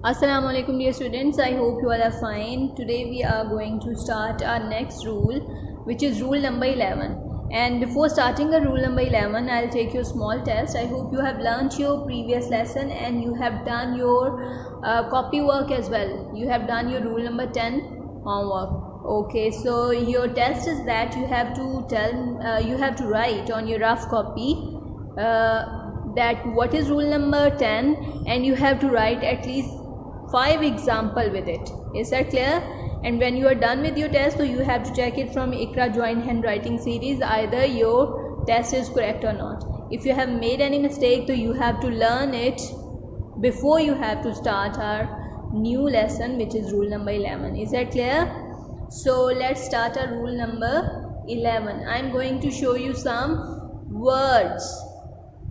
Assalamu alaikum dear students, I hope you all are fine. Today we are going to start our next rule, which is rule number 11. And before starting the rule number 11, I'll take you a small test. I hope you have learnt your previous lesson and you have done your copy work as well. You have done your rule number 10 homework. Okay, so your test is that you have to write on your rough copy that what is rule number 10, and you have to write at least 5 example with it. Is that clear? And when you are done with your test, so you have to check it from Iqra joint handwriting series either your test is correct or not. If you have made any mistake, so you have to learn it before you have to start our new lesson, which is rule number 11. Is that clear? So let's start our rule number 11. I'm going to show you some words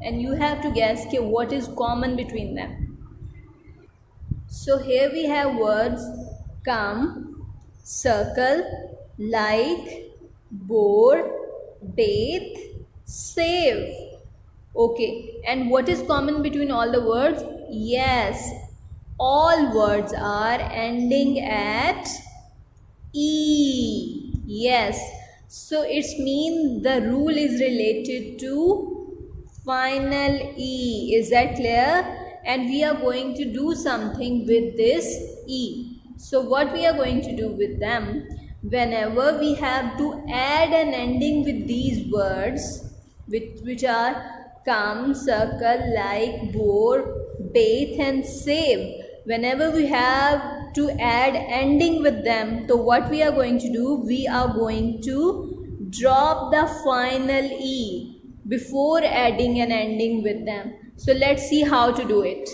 and you have to guess what is common between them. So here we have words come, circle, like, bore, bathe, save. Okay, and what is common between all the words? Yes, all words are ending at E. Yes, so it's mean the rule is related to final E. Is that clear? And we are going to do something with this E. So what we are going to do with them, whenever we have to add an ending with these words, which are come, circle, like, bore, bathe and save, whenever we have to add ending with them, so what we are going to do, we are going to drop the final E before adding an ending with them. So let's see how to do it.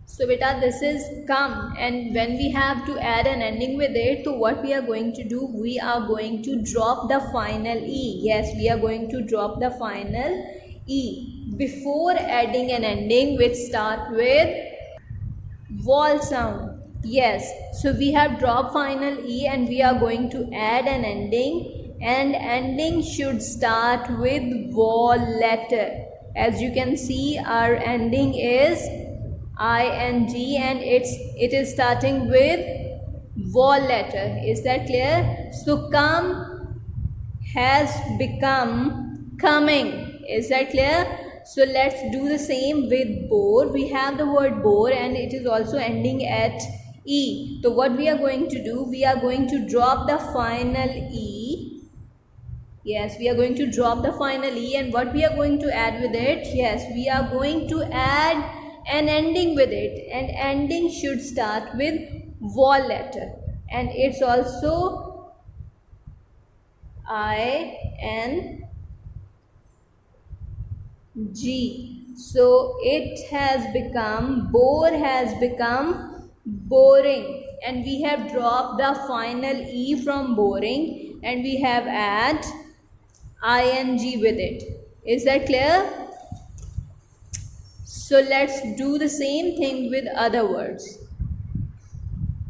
So beta, this is come, and when we have to add an ending with it, so what we are going to do, we are going to drop the final E. Yes, we are going to drop the final E before adding an ending which start with vowel sound. Yes, so we have dropped final E and we are going to add an ending, and ending should start with vowel letter. As you can see, our ending is ing and it is starting with vowel letter. Is that clear? So come has become coming. Is that clear? So let's do the same with bore. We have the word bore and it is also ending at E. So what we are going to do, we are going to drop the final E. Yes, we are going to drop the final E, and what we are going to add with it? Yes, we are going to add an ending with it, and ending should start with vowel letter, and it's also ing. So it has become, bore has become boring, and we have dropped the final E from boring and we have add ing with it. Is that clear? So let's do the same thing with other words.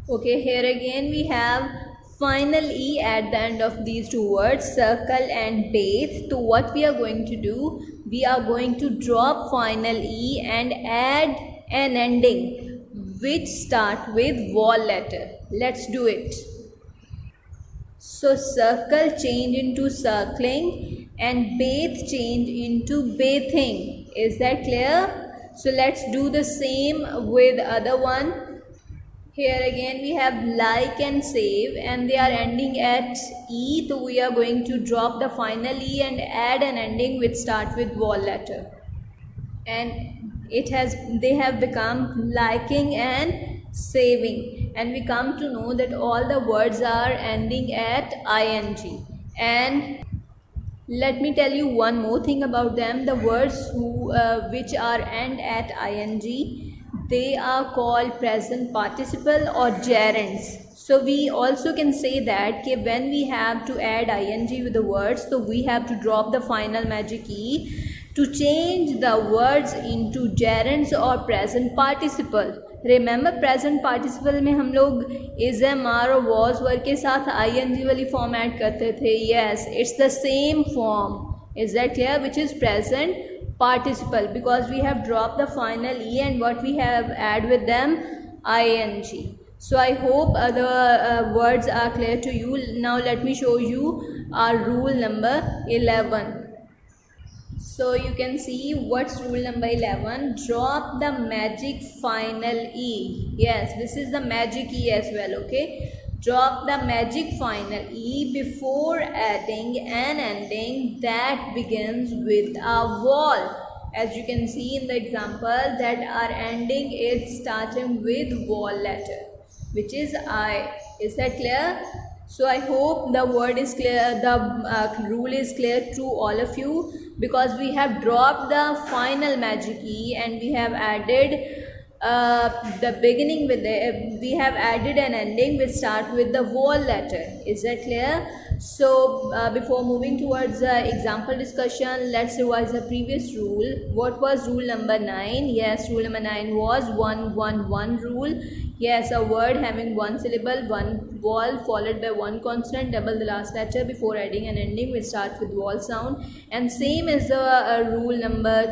Okay, here again we have final E at the end of these two words, circle and bathe. So what we are going to do, we are going to drop final E and add an ending which start with vowel letter. Let's do it. So circle change into circling and bathe change into bathing. Is that clear? So let's do the same with other one. Here again we have like and save and they are ending at E. So we are going to drop the final E and add an ending which start with vowel letter. And they have become liking and saving, and we come to know that all the words are ending at ing. And let me tell you one more thing about them. The words which are end at ing, they are called present participle or gerunds. So we also can say that when we have to add ing with the words, so we have to drop the final magic E to change the words into gerunds or present participle. Remember present participle में हम लोग is M R और was word के साथ I N G वाली form add करते थे. Yes, it's the same form. Is that clear? Which is present participle, because we have dropped the final e and what we have add with them, ing. So I hope the words are clear to you. Now let me show you our rule number 11. So you can see what's rule number 11. Drop the magic final e. Yes, this is the magic e as well. Okay, drop the magic final e before adding an ending that begins with a vowel. As you can see in the example, that our ending is starting with vowel letter, which is I. Is that clear? So I hope the word is clear, the rule is clear to all of you, because we have dropped the final magic e and we have added the beginning with we have added an ending which start with the vowel letter. Is that clear? So before moving towards the example discussion, let's revise the previous rule. What was rule number 9? Yes, rule number 9 was 1-1-1 rule. Yes, a word having one syllable, one vowel followed by one consonant, double the last letter before adding an ending which starts with vowel sound. And same as the rule number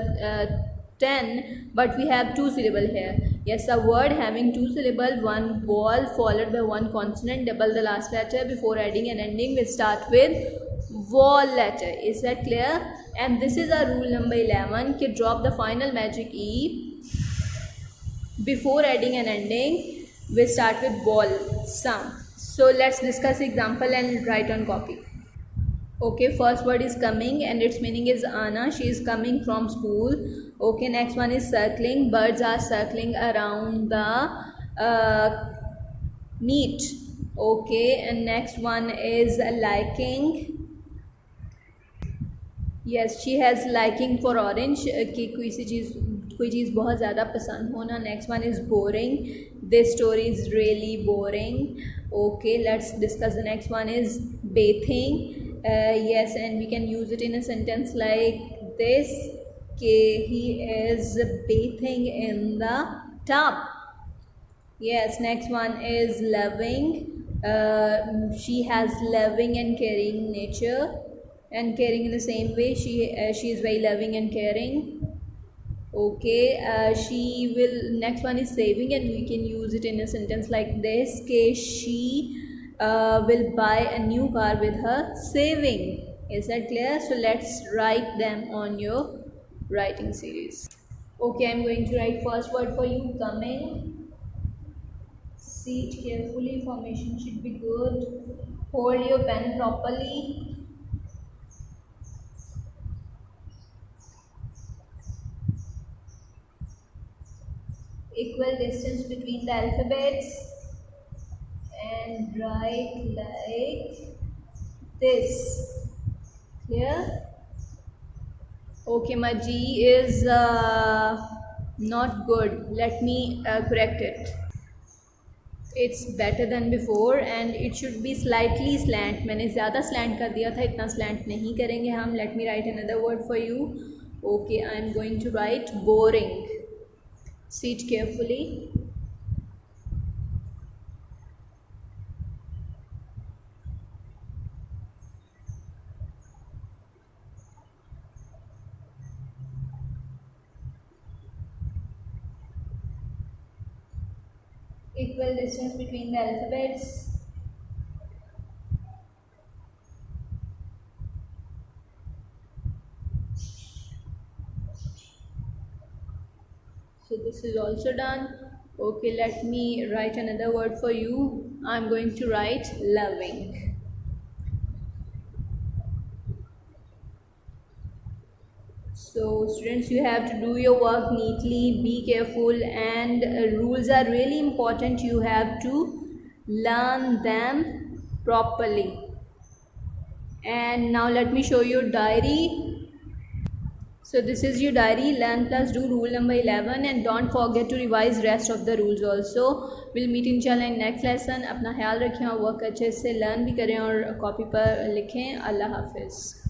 10, but we have two syllable here. Yes, a word having two syllable, one vowel followed by one consonant, double the last letter before adding an ending which start with vowel letter. Is that clear? And this is our rule number 11, कि drop the final magic e before adding an ending we start with vowel sound. So let's discuss example and write on copy. Okay, first word is coming and its meaning is Anna. She is coming from school. Okay, next one is circling. Birds are circling around the meat. Okay, and next one is liking. Yes, she has liking for orange, कि कोई चीज़ बहुत ज़्यादा पसंद होना. Next one is boring. This story is really boring. Okay, let's discuss the next one is bathing. Yes, and we can use it in a sentence like this, कि he is bathing in the tub. Yes, next one is loving. She has loving and caring nature, and caring in the same way. She is very loving and caring. Okay, she will. Next one is saving, and we can use it in a sentence like this, कि she will buy a new car with her saving. Is that clear? So let's write them on your writing series. Okay, I'm going to write first word for you, coming. Sit carefully, formation should be good. Hold your pen properly. Equal distance between the alphabets and write like this. Clear? Okay, my G is not good. Let me correct it. It's better than before and it should be slightly slant. मैंने ज़्यादा slant कर दिया था, इतना slant नहीं करेंगे हम. Let me write another word for you. Okay, I'm going to write boring. Sit carefully. Equal distance between the alphabets. So this is also done. Okay, let me write another word for you. I'm going to write loving. So students, you have to do your work neatly, be careful, and rules are really important. You have to learn them properly. And now let me show you diary. So this is your diary. Learn plus do rule number 11 and don't forget to revise rest of the rules also. We'll meet inshallah in next lesson. अपना ख्याल रखें और work अच्छे से learn भी करें और copy पर लिखें. अल्लाह हाफिज़.